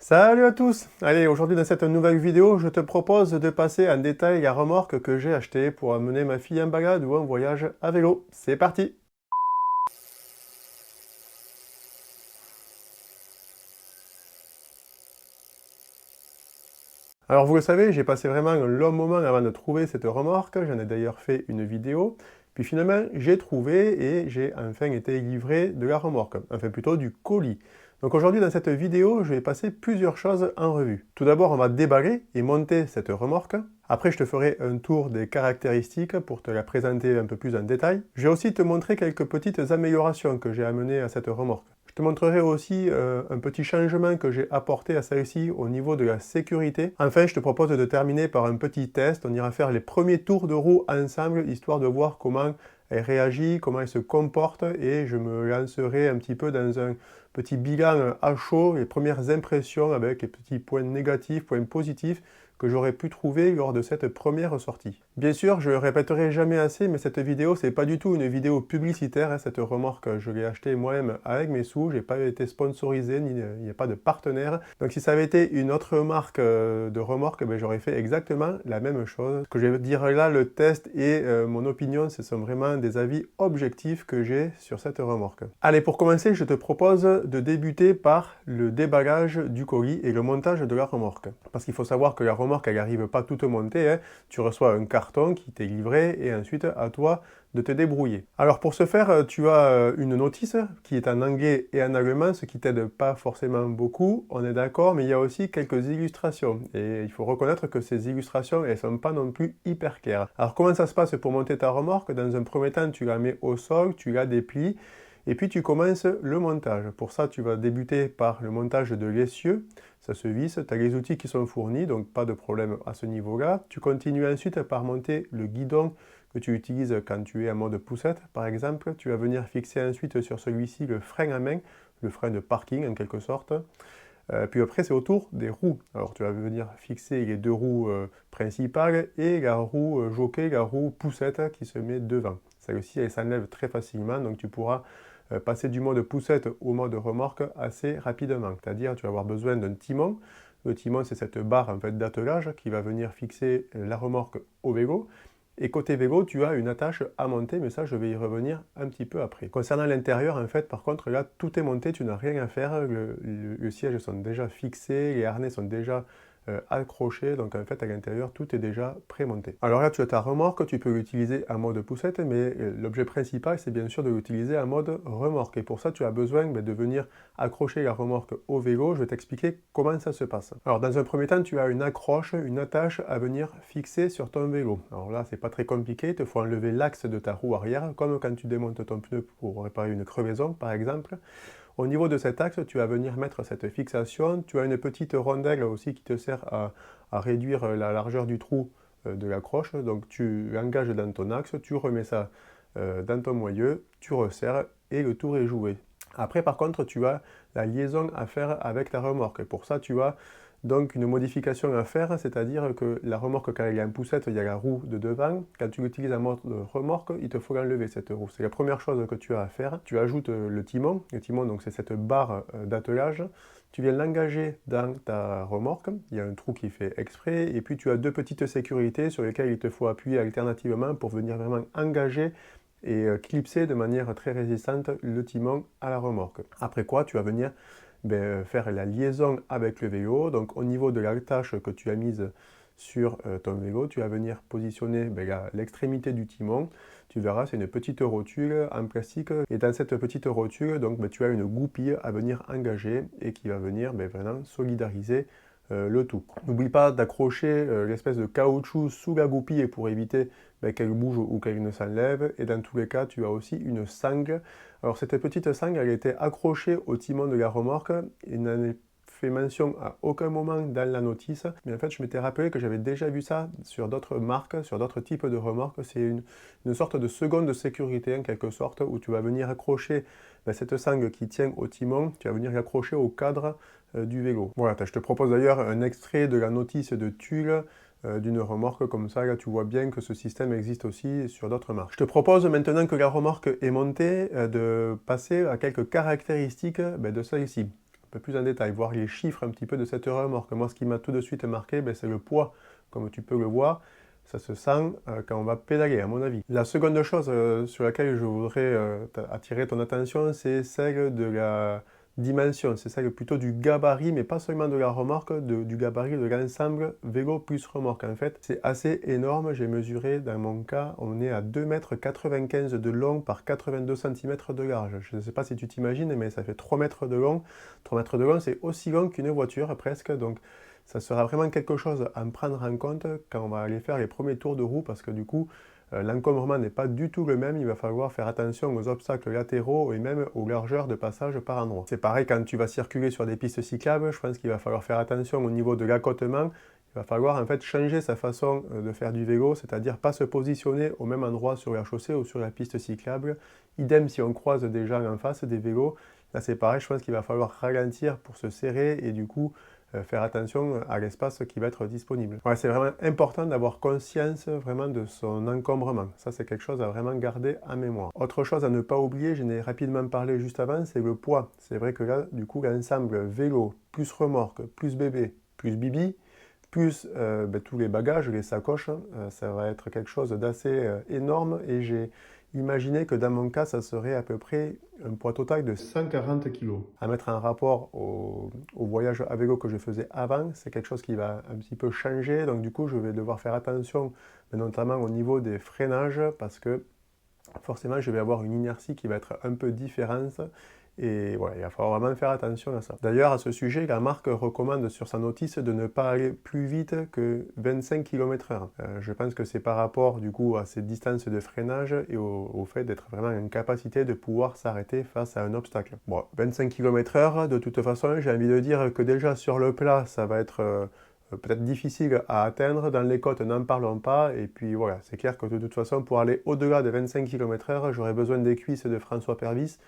Salut à tous! Allez, aujourd'hui dans cette nouvelle vidéo, je te propose de passer en détail la remorque que j'ai achetée pour amener ma fille en balade ou en voyage à vélo. C'est parti! Alors vous le savez, j'ai passé vraiment un long moment avant de trouver cette remorque, j'en ai d'ailleurs fait une vidéo, puis finalement j'ai trouvé et j'ai enfin été livré de la remorque, enfin plutôt du colis. Donc aujourd'hui dans cette vidéo, je vais passer plusieurs choses en revue. Tout d'abord on va déballer et monter cette remorque, après je te ferai un tour des caractéristiques pour te la présenter un peu plus en détail. Je vais aussi te montrer quelques petites améliorations que j'ai amenées à cette remorque. Je te montrerai aussi un petit changement que j'ai apporté à celle-ci au niveau de la sécurité. Enfin, je te propose de terminer par un petit test. On ira faire les premiers tours de roue ensemble, histoire de voir comment elle réagit, comment elle se comporte, et je me lancerai un petit peu dans un petit bilan à chaud, les premières impressions avec les petits points négatifs, points positifs que j'aurais pu trouver lors de cette première sortie. Bien sûr, je le répéterai jamais assez, mais cette vidéo, c'est pas du tout une vidéo publicitaire, hein. Cette remorque, je l'ai achetée moi-même avec mes sous, j'ai pas été sponsorisé, il n'y a pas de partenaire. Donc si ça avait été une autre marque de remorque, ben, j'aurais fait exactement la même chose. Ce que je vais dire là, le test et mon opinion, ce sont vraiment des avis objectifs que j'ai sur cette remorque. Allez, pour commencer, je te propose de débuter par le déballage du colis et le montage de la remorque. Parce qu'il faut savoir que la remorque, elle n'arrive pas toute montée, hein. Tu reçois un carton qui t'est livré et ensuite à toi de te débrouiller. Alors pour ce faire, tu as une notice qui est en anglais et en allemand, ce qui t'aide pas forcément beaucoup, on est d'accord, mais il y a aussi quelques illustrations. Et il faut reconnaître que ces illustrations, elles sont pas non plus hyper claires. Alors comment ça se passe pour monter ta remorque? Dans un premier temps, tu la mets au sol, tu la déplies, et puis tu commences le montage. Pour ça, tu vas débuter par le montage de l'essieu. Ça se visse, tu as les outils qui sont fournis, donc pas de problème à ce niveau-là. Tu continues ensuite par monter le guidon que tu utilises quand tu es en mode poussette, par exemple. Tu vas venir fixer ensuite sur celui-ci le frein à main, le frein de parking en quelque sorte. Puis après, c'est au tour des roues. Alors tu vas venir fixer les deux roues principales et la roue jockey, la roue poussette qui se met devant. Celle-ci, elle s'enlève très facilement, donc tu pourras passer du mode poussette au mode remorque assez rapidement. C'est-à-dire, tu vas avoir besoin d'un timon. Le timon, c'est cette barre en fait, d'attelage qui va venir fixer la remorque au vélo. Et côté vélo, tu as une attache à monter, mais ça, je vais y revenir un petit peu après. Concernant l'intérieur, en fait, par contre, là, tout est monté, tu n'as rien à faire. Le siège sont déjà fixés, les harnais sont déjà accroché, donc en fait à l'intérieur tout est déjà pré-monté. Alors là tu as ta remorque, tu peux l'utiliser en mode poussette, mais l'objet principal c'est bien sûr de l'utiliser en mode remorque, et pour ça tu as besoin de venir accrocher la remorque au vélo. Je vais t'expliquer comment ça se passe. Alors dans un premier temps tu as une accroche, une attache à venir fixer sur ton vélo. Alors là c'est pas très compliqué, il te faut enlever l'axe de ta roue arrière, comme quand tu démontes ton pneu pour réparer une crevaison par exemple. Au niveau de cet axe, tu vas venir mettre cette fixation. Tu as une petite rondelle aussi qui te sert à réduire la largeur du trou de l'accroche. Donc tu l'engages dans ton axe, tu remets ça dans ton moyeu, tu resserres et le tour est joué. Après par contre, tu as la liaison à faire avec ta remorque. Et pour ça, tu as donc une modification à faire, c'est-à-dire que la remorque, quand elle est en poussette, il y a la roue de devant. Quand tu l'utilises en mode remorque, il te faut l'enlever cette roue. C'est la première chose que tu as à faire. Tu ajoutes le timon. Le timon, donc c'est cette barre d'attelage. Tu viens l'engager dans ta remorque. Il y a un trou qui est fait exprès. Et puis tu as deux petites sécurités sur lesquelles il te faut appuyer alternativement pour venir vraiment engager et clipser de manière très résistante le timon à la remorque. Après quoi, tu vas venir faire la liaison avec le vélo. Donc au niveau de la tâche que tu as mise sur ton vélo, tu vas venir positionner l'extrémité du timon. Tu verras, c'est une petite rotule en plastique. Et dans cette petite rotule, donc, tu as une goupille à venir engager et qui va venir vraiment solidariser le tout. N'oublie pas d'accrocher l'espèce de caoutchouc sous la goupille pour éviter qu'elle bouge ou qu'elle ne s'enlève. Et dans tous les cas, tu as aussi une sangle. Alors cette petite sangle, elle était accrochée au timon de la remorque. Il n'en est fait mention à aucun moment dans la notice, mais en fait je m'étais rappelé que j'avais déjà vu ça sur d'autres marques, sur d'autres types de remorques. C'est une sorte de seconde de sécurité en quelque sorte, où tu vas venir accrocher cette sangle qui tient au timon, tu vas venir l'accrocher au cadre du vélo. Voilà, je te propose d'ailleurs un extrait de la notice de Tulle d'une remorque comme ça. Là, tu vois bien que ce système existe aussi sur d'autres marques. Je te propose maintenant que la remorque est montée de passer à quelques caractéristiques de celle-ci. peu plus en détail, voir les chiffres un petit peu de cette remorque. Moi, ce qui m'a tout de suite marqué, c'est le poids, comme tu peux le voir. Ça se sent quand on va pédaler, à mon avis. La seconde chose sur laquelle je voudrais attirer ton attention, c'est celle de la dimension. C'est celle plutôt du gabarit, mais pas seulement de la remorque, du gabarit de l'ensemble vélo plus remorque. En fait, c'est assez énorme. J'ai mesuré, dans mon cas, on est à 2,95 m de long par 82 cm de large. Je ne sais pas si tu t'imagines, mais ça fait 3 mètres de long. 3 mètres de long, c'est aussi long qu'une voiture, presque. Donc, ça sera vraiment quelque chose à me prendre en compte quand on va aller faire les premiers tours de roue, parce que du coup, l'encombrement n'est pas du tout le même. Il va falloir faire attention aux obstacles latéraux et même aux largeurs de passage par endroit. C'est pareil quand tu vas circuler sur des pistes cyclables. Je pense qu'il va falloir faire attention au niveau de l'accotement. Il va falloir en fait changer sa façon de faire du vélo, c'est-à-dire pas se positionner au même endroit sur la chaussée ou sur la piste cyclable. Idem si on croise des gens en face, des vélos. Là c'est pareil, je pense qu'il va falloir ralentir pour se serrer et du coup faire attention à l'espace qui va être disponible. Ouais, c'est vraiment important d'avoir conscience vraiment de son encombrement. Ça, c'est quelque chose à vraiment garder en mémoire. Autre chose à ne pas oublier, j'en ai rapidement parlé juste avant, c'est le poids. C'est vrai que là, du coup, l'ensemble vélo, plus remorque, plus bébé, plus bibi, plus tous les bagages, les sacoches, ça va être quelque chose d'assez énorme et j'ai imaginé que dans mon cas, ça serait à peu près un poids total de 140 kg. À mettre en rapport au voyage à vélo que je faisais avant, c'est quelque chose qui va un petit peu changer, donc du coup je vais devoir faire attention, notamment au niveau des freinages, parce que forcément je vais avoir une inertie qui va être un peu différente. Et voilà, il va falloir vraiment faire attention à ça. D'ailleurs, à ce sujet, la marque recommande sur sa notice de ne pas aller plus vite que 25 km/h. Je pense que c'est par rapport du coup à ces distances de freinage et au fait d'être vraiment en capacité de pouvoir s'arrêter face à un obstacle. Bon, 25 km/h, de toute façon, j'ai envie de dire que déjà sur le plat, ça va être peut-être difficile à atteindre. Dans les côtes, n'en parlons pas. Et puis voilà, c'est clair que de toute façon, pour aller au-delà de 25 km/h, j'aurais besoin des cuisses de François Pervis.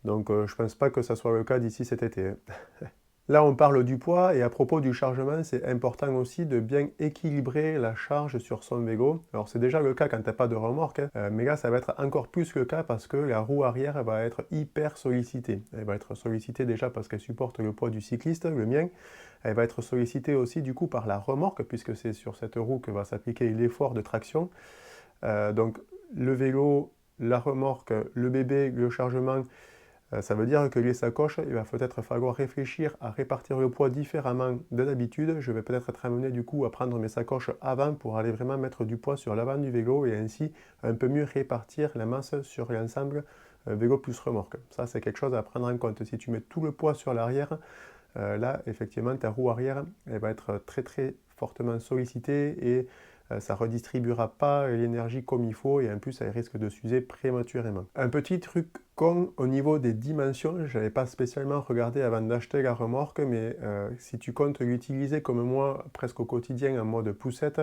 Donc je ne pense pas que ça soit le cas d'ici cet été. Là, on parle du poids et à propos du chargement, c'est important aussi de bien équilibrer la charge sur son vélo. Alors c'est déjà le cas quand tu n'as pas de remorque, mais là ça va être encore plus le cas parce que la roue arrière va être hyper sollicitée. Elle va être sollicitée déjà parce qu'elle supporte le poids du cycliste, le mien. Elle va être sollicitée aussi du coup par la remorque puisque c'est sur cette roue que va s'appliquer l'effort de traction. Donc le vélo, la remorque, le bébé, le chargement, ça veut dire que les sacoches, il va peut-être falloir réfléchir à répartir le poids différemment de d'habitude. Je vais peut-être être amené du coup à prendre mes sacoches avant pour aller vraiment mettre du poids sur l'avant du vélo et ainsi un peu mieux répartir la masse sur l'ensemble vélo plus remorque. Ça, c'est quelque chose à prendre en compte. Si tu mets tout le poids sur l'arrière, là, effectivement, ta roue arrière, elle va être très très fortement sollicitée et ça ne redistribuera pas l'énergie comme il faut et en plus, elle risque de s'user prématurément. Un petit truc con au niveau des dimensions, je n'avais pas spécialement regardé avant d'acheter la remorque, mais si tu comptes l'utiliser comme moi presque au quotidien en mode poussette,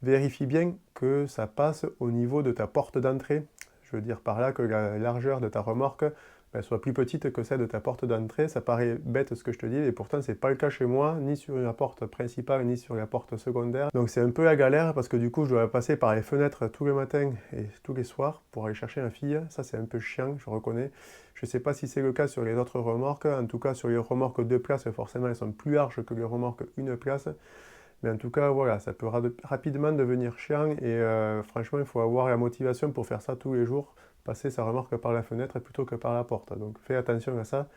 vérifie bien que ça passe au niveau de ta porte d'entrée. Je veux dire par là que la largeur de ta remorque soit plus petite que celle de ta porte d'entrée. Ça paraît bête ce que je te dis, et pourtant c'est pas le cas chez moi, ni sur la porte principale, ni sur la porte secondaire. Donc c'est un peu la galère parce que du coup je dois passer par les fenêtres tous les matins et tous les soirs pour aller chercher ma fille. Ça c'est un peu chiant, je reconnais. Je sais pas si c'est le cas sur les autres remorques. En tout cas sur les remorques 2 places, forcément elles sont plus larges que les remorques 1 place. Mais en tout cas, voilà, ça peut rapidement devenir chiant et franchement, il faut avoir la motivation pour faire ça tous les jours, passer sa remorque par la fenêtre plutôt que par la porte. Donc fais attention à ça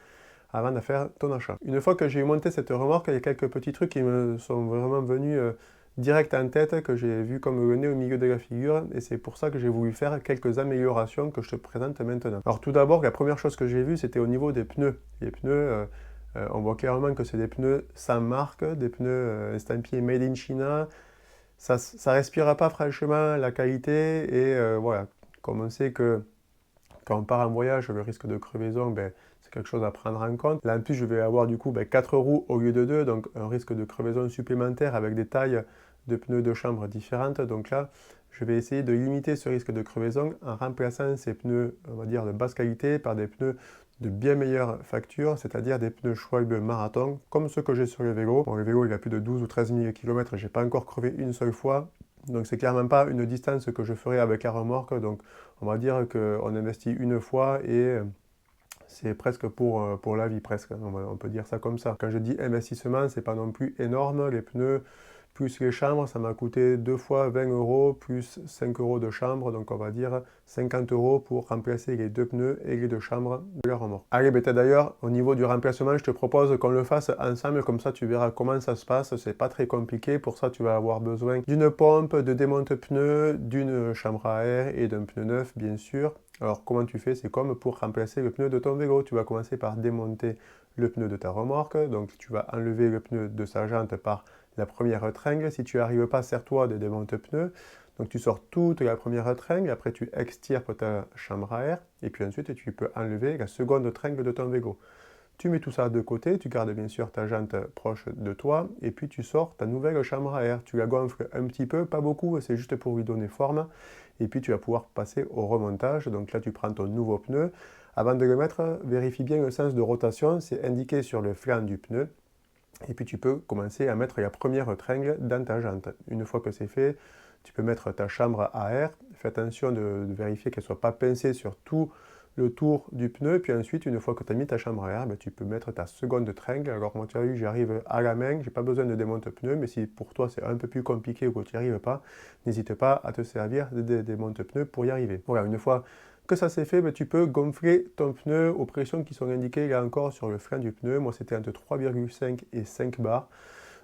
avant de faire ton achat. Une fois que j'ai monté cette remorque, il y a quelques petits trucs qui me sont vraiment venus direct en tête, que j'ai vu comme le nez au milieu de la figure, et c'est pour ça que j'ai voulu faire quelques améliorations que je te présente maintenant. Alors tout d'abord, la première chose que j'ai vue, c'était au niveau des pneus. Les pneus, on voit clairement que c'est des pneus sans marque, des pneus estampillés Made in China. Ça ne respire pas franchement la qualité et voilà, comme on sait que quand on part en voyage, le risque de crevaison, c'est quelque chose à prendre en compte. Là en plus, je vais avoir du coup 4 roues au lieu de 2, donc un risque de crevaison supplémentaire avec des tailles de pneus de chambre différentes. Donc là, je vais essayer de limiter ce risque de crevaison en remplaçant ces pneus, on va dire, de basse qualité par des pneus de bien meilleure facture, c'est-à-dire des pneus Schwalbe Marathon, comme ceux que j'ai sur le vélo. Bon, le vélo, il a plus de 12 ou 13 000 km, j'ai pas encore crevé une seule fois, donc c'est clairement pas une distance que je ferai avec la remorque, donc on va dire qu'on investit une fois et c'est presque pour la vie, presque, on peut dire ça comme ça. Quand je dis investissement, c'est pas non plus énorme, les pneus plus les chambres, ça m'a coûté 2 fois 20 euros, plus 5 euros de chambre, donc on va dire 50 euros pour remplacer les 2 pneus et les 2 chambres de la remorque. Allez, d'ailleurs, au niveau du remplacement, je te propose qu'on le fasse ensemble, comme ça tu verras comment ça se passe, c'est pas très compliqué, pour ça tu vas avoir besoin d'une pompe, de démonte-pneus, d'une chambre à air et d'un pneu neuf, bien sûr. Alors comment tu fais? C'est comme pour remplacer le pneu de ton vélo, tu vas commencer par démonter le pneu de ta remorque, donc tu vas enlever le pneu de sa jante par la première tringle. Si tu n'arrives pas, sers-toi de démonte-pneus. Donc tu sors toute la première tringle, après tu extirpes ta chambre à air, et puis ensuite tu peux enlever la seconde tringle de ton vélo. Tu mets tout ça de côté, tu gardes bien sûr ta jante proche de toi, et puis tu sors ta nouvelle chambre à air. Tu la gonfles un petit peu, pas beaucoup, c'est juste pour lui donner forme, et puis tu vas pouvoir passer au remontage. Donc là tu prends ton nouveau pneu. Avant de le mettre, vérifie bien le sens de rotation, c'est indiqué sur le flanc du pneu. Et puis tu peux commencer à mettre la première tringle dans ta jante. Une fois que c'est fait, tu peux mettre ta chambre à air. Fais attention de vérifier qu'elle ne soit pas pincée sur tout le tour du pneu. Puis ensuite, une fois que tu as mis ta chambre à air, tu peux mettre ta seconde tringle. Alors moi, tu as vu, j'arrive à la main, je n'ai pas besoin de démonte-pneu, mais si pour toi c'est un peu plus compliqué ou que tu n'y arrives pas, n'hésite pas à te servir de démonte-pneu pour y arriver. Voilà, une fois que ça c'est fait, tu peux gonfler ton pneu aux pressions qui sont indiquées là encore sur le flanc du pneu. Moi c'était entre 3,5 et 5 bars.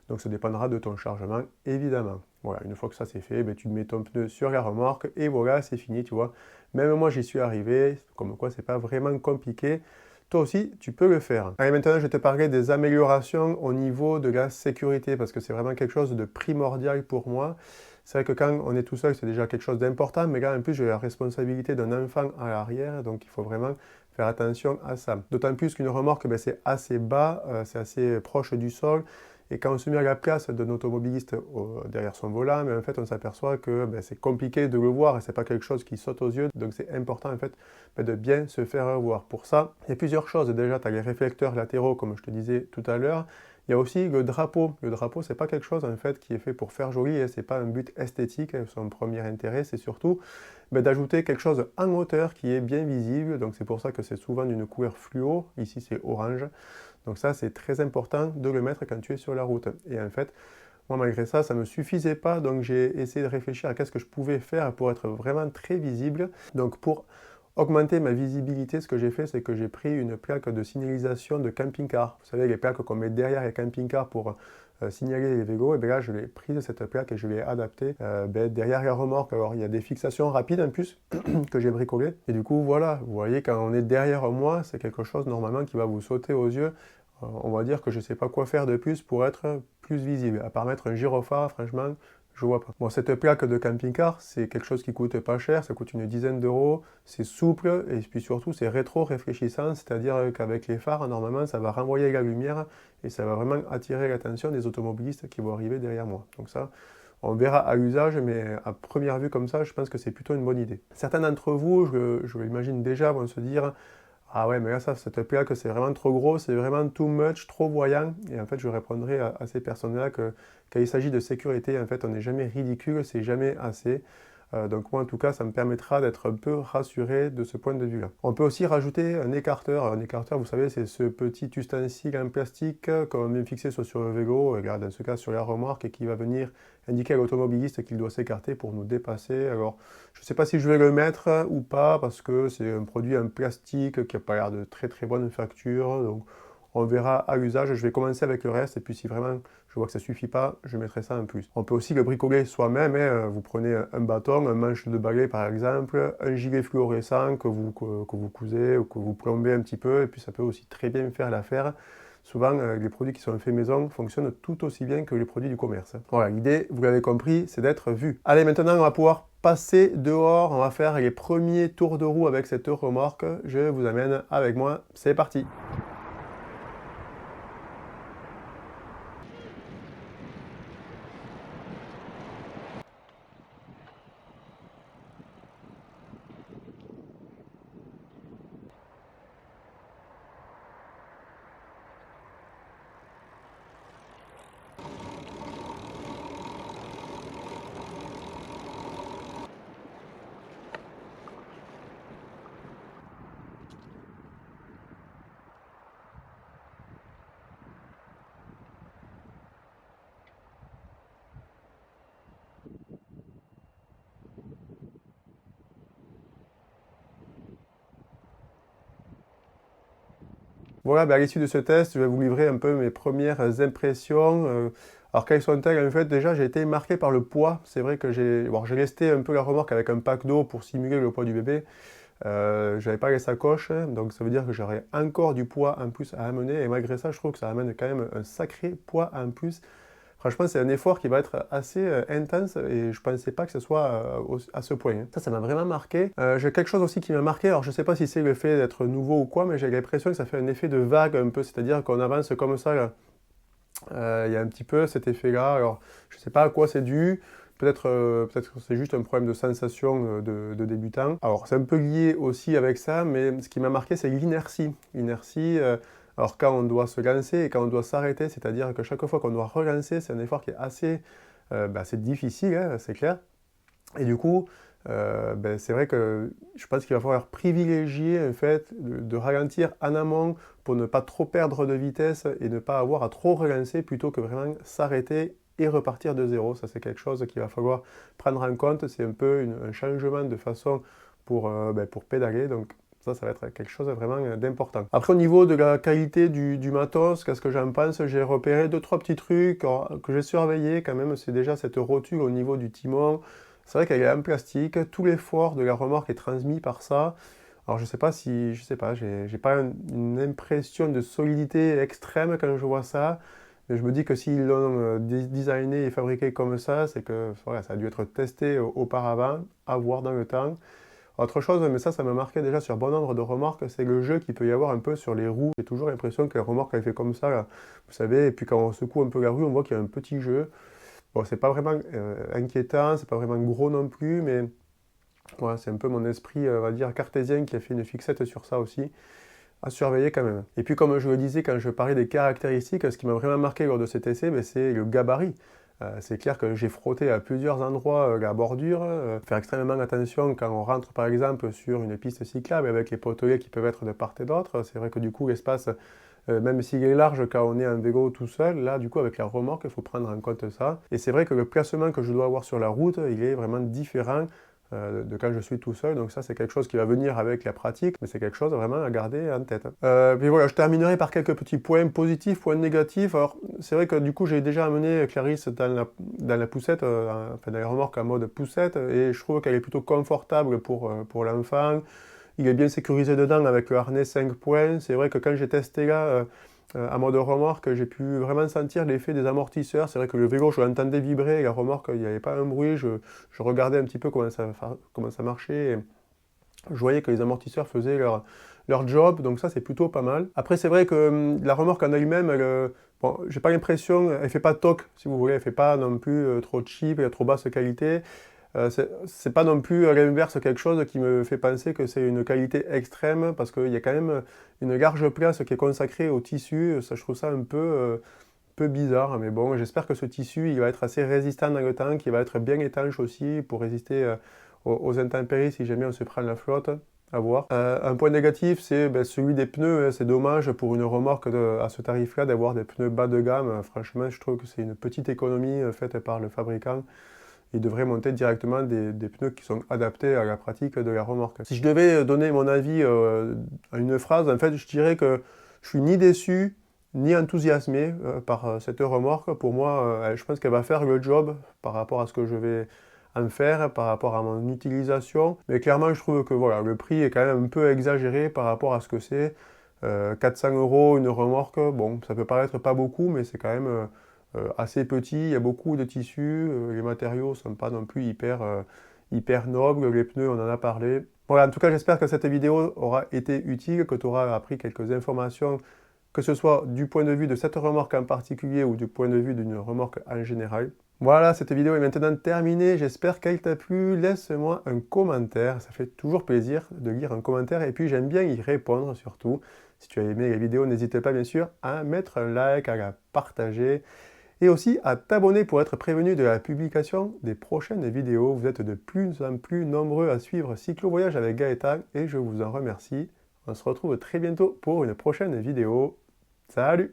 Donc ça dépendra de ton chargement évidemment. Voilà, une fois que ça c'est fait, tu mets ton pneu sur la remorque et voilà, c'est fini, tu vois. Même moi j'y suis arrivé, comme quoi c'est pas vraiment compliqué. Toi aussi, tu peux le faire. Allez, maintenant, je vais te parler des améliorations au niveau de la sécurité, parce que c'est vraiment quelque chose de primordial pour moi. C'est vrai que quand on est tout seul, c'est déjà quelque chose d'important, mais là, en plus, j'ai la responsabilité d'un enfant à l'arrière, donc il faut vraiment faire attention à ça. D'autant plus qu'une remorque, c'est assez bas, c'est assez proche du sol, et quand on se met à la place d'un automobiliste derrière son volant, mais en fait, on s'aperçoit que c'est compliqué de le voir et c'est pas quelque chose qui saute aux yeux. Donc, c'est important en fait de bien se faire voir. Pour ça, il y a plusieurs choses. Déjà, tu as les réflecteurs latéraux, comme je te disais tout à l'heure. Il y a aussi le drapeau. Le drapeau, c'est pas quelque chose en fait qui est fait pour faire joli et c'est pas un but esthétique. Son premier intérêt, c'est surtout d'ajouter quelque chose en hauteur qui est bien visible. Donc, c'est pour ça que c'est souvent d'une couleur fluo. Ici, c'est orange. Donc ça, c'est très important de le mettre quand tu es sur la route. Et en fait, moi, malgré ça, ça ne me suffisait pas. Donc j'ai essayé de réfléchir à qu'est-ce que je pouvais faire pour être vraiment très visible. Donc pour augmenter ma visibilité, ce que j'ai fait, c'est que j'ai pris une plaque de signalisation de camping-car. Vous savez, les plaques qu'on met derrière les camping-cars pour signaler les vélos, et bien là je l'ai prise cette plaque et je l'ai adaptée derrière la remorque. Alors il y a des fixations rapides en plus que j'ai bricolées. Et du coup voilà, vous voyez quand on est derrière moi, c'est quelque chose normalement qui va vous sauter aux yeux. On va dire que je ne sais pas quoi faire de plus pour être plus visible. À part mettre un gyrophare, franchement, je vois pas. Bon, cette plaque de camping-car, c'est quelque chose qui coûte pas cher, ça coûte une dizaine d'euros, c'est souple et puis surtout c'est rétro-réfléchissant, c'est-à-dire qu'avec les phares, normalement, ça va renvoyer la lumière et ça va vraiment attirer l'attention des automobilistes qui vont arriver derrière moi. Donc ça, on verra à l'usage, mais à première vue comme ça, je pense que c'est plutôt une bonne idée. Certains d'entre vous, je l'imagine déjà, vont se dire « Ah ouais, mais là, cette plaque, c'est vraiment trop gros, c'est vraiment too much, trop voyant. » Et en fait, je répondrai à ces personnes-là que quand il s'agit de sécurité, en fait, on n'est jamais ridicule, c'est jamais assez. Donc moi, en tout cas, ça me permettra d'être un peu rassuré de ce point de vue-là. On peut aussi rajouter un écarteur. Un écarteur, vous savez, c'est ce petit ustensile en plastique qu'on vient fixer soit sur le vélo, dans ce cas sur la remorque, et qui va venir indiquer à l'automobiliste qu'il doit s'écarter pour nous dépasser. Alors, je ne sais pas si je vais le mettre ou pas, parce que c'est un produit en plastique qui n'a pas l'air de très très bonne facture. Donc, on verra à l'usage. Je vais commencer avec le reste, et puis si vraiment je vois que ça ne suffit pas, je mettrai ça en plus. On peut aussi le bricoler soi-même. Vous prenez un bâton, un manche de balai par exemple, un gilet fluorescent que vous cousez ou que vous plombez un petit peu, et puis ça peut aussi très bien faire l'affaire. Souvent, les produits qui sont faits maison fonctionnent tout aussi bien que les produits du commerce. Voilà, l'idée, vous l'avez compris, c'est d'être vu. Allez, maintenant, on va pouvoir passer dehors. On va faire les premiers tours de roue avec cette remorque. Je vous amène avec moi. C'est parti! Voilà, ben à l'issue de ce test, je vais vous livrer un peu mes premières impressions. Alors quelles sont-elles? En fait, déjà, j'ai été marqué par le poids. C'est vrai que j'ai lesté un peu la remorque avec un pack d'eau pour simuler le poids du bébé. J'avais pas les sacoches, donc ça veut dire que j'aurais encore du poids en plus à amener. Et malgré ça, je trouve que ça amène quand même un sacré poids en plus. Franchement, c'est un effort qui va être assez intense et je ne pensais pas que ce soit à ce point. Ça m'a vraiment marqué. J'ai quelque chose aussi qui m'a marqué, alors je ne sais pas si c'est le fait d'être nouveau ou quoi, mais j'ai l'impression que ça fait un effet de vague un peu, c'est-à-dire qu'on avance comme ça, là. Il y a un petit peu cet effet-là. Alors, je ne sais pas à quoi c'est dû. Peut-être que c'est juste un problème de sensation de débutant. Alors, c'est un peu lié aussi avec ça, mais ce qui m'a marqué, c'est l'inertie. L'inertie, alors quand on doit se lancer et quand on doit s'arrêter, c'est-à-dire que chaque fois qu'on doit relancer, c'est un effort qui est assez difficile, hein, c'est clair. Et du coup, c'est vrai que je pense qu'il va falloir privilégier le fait de ralentir en amont pour ne pas trop perdre de vitesse et ne pas avoir à trop relancer plutôt que vraiment s'arrêter et repartir de zéro. Ça, c'est quelque chose qu'il va falloir prendre en compte. C'est un peu un changement de façon pour pédaler. Donc, ça va être quelque chose vraiment d'important. Après, au niveau de la qualité du matos, qu'est-ce que j'en pense? J'ai repéré 2-3 petits trucs que j'ai surveillés quand même. C'est déjà cette rotule au niveau du timon. C'est vrai qu'elle est en plastique. Tout l'effort de la remorque est transmis par ça. Alors, je sais pas, j'ai pas une impression de solidité extrême quand je vois ça. Mais je me dis que s'ils l'ont designé et fabriqué comme ça, c'est que voilà, ça a dû être testé auparavant, à voir dans le temps. Autre chose, mais ça m'a marqué déjà sur bon nombre de remorques, c'est le jeu qu'il peut y avoir un peu sur les roues. J'ai toujours l'impression que la remorque, elle fait comme ça, là, vous savez, et puis quand on secoue un peu la rue, on voit qu'il y a un petit jeu. Bon, c'est pas vraiment inquiétant, c'est pas vraiment gros non plus, mais voilà, c'est un peu mon esprit, on va dire, cartésien qui a fait une fixette sur ça aussi, à surveiller quand même. Et puis comme je le disais quand je parlais des caractéristiques, ce qui m'a vraiment marqué lors de cet essai, c'est le gabarit. C'est clair que j'ai frotté à plusieurs endroits la bordure, faire extrêmement attention quand on rentre par exemple sur une piste cyclable avec les potelets qui peuvent être de part et d'autre. C'est vrai que du coup l'espace, même s'il est large quand on est en vélo tout seul, là du coup avec la remorque il faut prendre en compte ça. Et c'est vrai que le placement que je dois avoir sur la route, il est vraiment différent de quand je suis tout seul. Donc ça, c'est quelque chose qui va venir avec la pratique, mais c'est quelque chose vraiment à garder en tête. Puis voilà, je terminerai par quelques petits points positifs, points négatifs. Alors, c'est vrai que du coup, j'ai déjà amené Clarisse dans la poussette, enfin dans les remorques en mode poussette, et je trouve qu'elle est plutôt confortable pour l'enfant. Il est bien sécurisé dedans avec le harnais 5 points. C'est vrai que quand j'ai testé là, à mode remorque, j'ai pu vraiment sentir l'effet des amortisseurs. C'est vrai que le vélo, je l'entendais vibrer, et la remorque, il n'y avait pas un bruit. Je regardais un petit peu comment ça marchait. Et je voyais que les amortisseurs faisaient leur job, donc ça, c'est plutôt pas mal. Après, c'est vrai que la remorque en elle-même, bon, j'ai pas l'impression, elle fait pas toc, si vous voulez, elle fait pas non plus trop cheap et trop basse qualité. C'est pas non plus à l'inverse quelque chose qui me fait penser que c'est une qualité extrême parce qu'il y a quand même une large place qui est consacrée au tissu. Ça, je trouve ça un peu bizarre, mais bon, j'espère que ce tissu il va être assez résistant dans le temps, qu'il va être bien étanche aussi pour résister aux intempéries si jamais on se prend la flotte. À voir. Un point négatif, c'est celui des pneus. C'est dommage pour une remorque à ce tarif-là d'avoir des pneus bas de gamme. Franchement, je trouve que c'est une petite économie faite par le fabricant. Il devrait monter directement des pneus qui sont adaptés à la pratique de la remorque. Si je devais donner mon avis à une phrase, en fait, je dirais que je suis ni déçu, ni enthousiasmé par cette remorque. Pour moi, je pense qu'elle va faire le job par rapport à ce que je vais en faire, par rapport à mon utilisation. Mais clairement, je trouve que voilà, le prix est quand même un peu exagéré par rapport à ce que c'est. 400 € une remorque, bon, ça peut paraître pas beaucoup, mais c'est quand même assez petit, il y a beaucoup de tissus, les matériaux ne sont pas non plus hyper nobles, les pneus on en a parlé. Voilà, en tout cas j'espère que cette vidéo aura été utile, que tu auras appris quelques informations, que ce soit du point de vue de cette remorque en particulier ou du point de vue d'une remorque en général. Voilà, cette vidéo est maintenant terminée, j'espère qu'elle t'a plu, laisse-moi un commentaire, ça fait toujours plaisir de lire un commentaire et puis j'aime bien y répondre surtout. Si tu as aimé la vidéo, n'hésite pas bien sûr à mettre un like, à la partager et aussi à t'abonner pour être prévenu de la publication des prochaines vidéos. Vous êtes de plus en plus nombreux à suivre Cyclo Voyage avec Gaëtan et je vous en remercie. On se retrouve très bientôt pour une prochaine vidéo. Salut!